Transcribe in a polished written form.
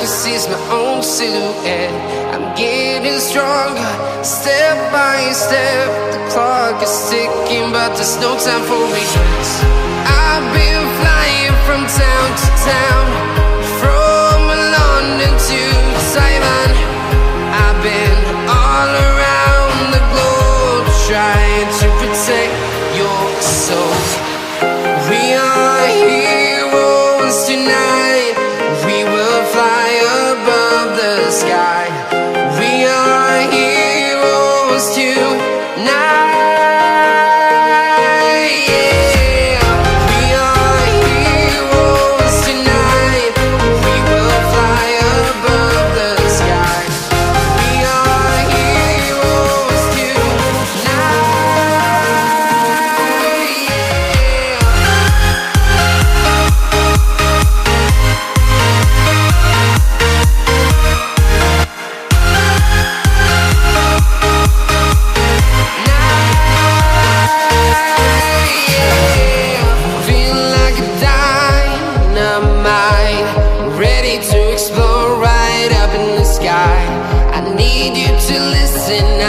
can see is my own silhouette. I'm getting stronger, step by step. The clock is ticking, but there's no time for regrets. I've been flying from town to town, from London to Taiwan. I've been all around the globe, trying to protect your soul. We are heroes tonight. We will fly above the sky. We are heroes tonight. Ready to explore right up in the sky. I need you to listen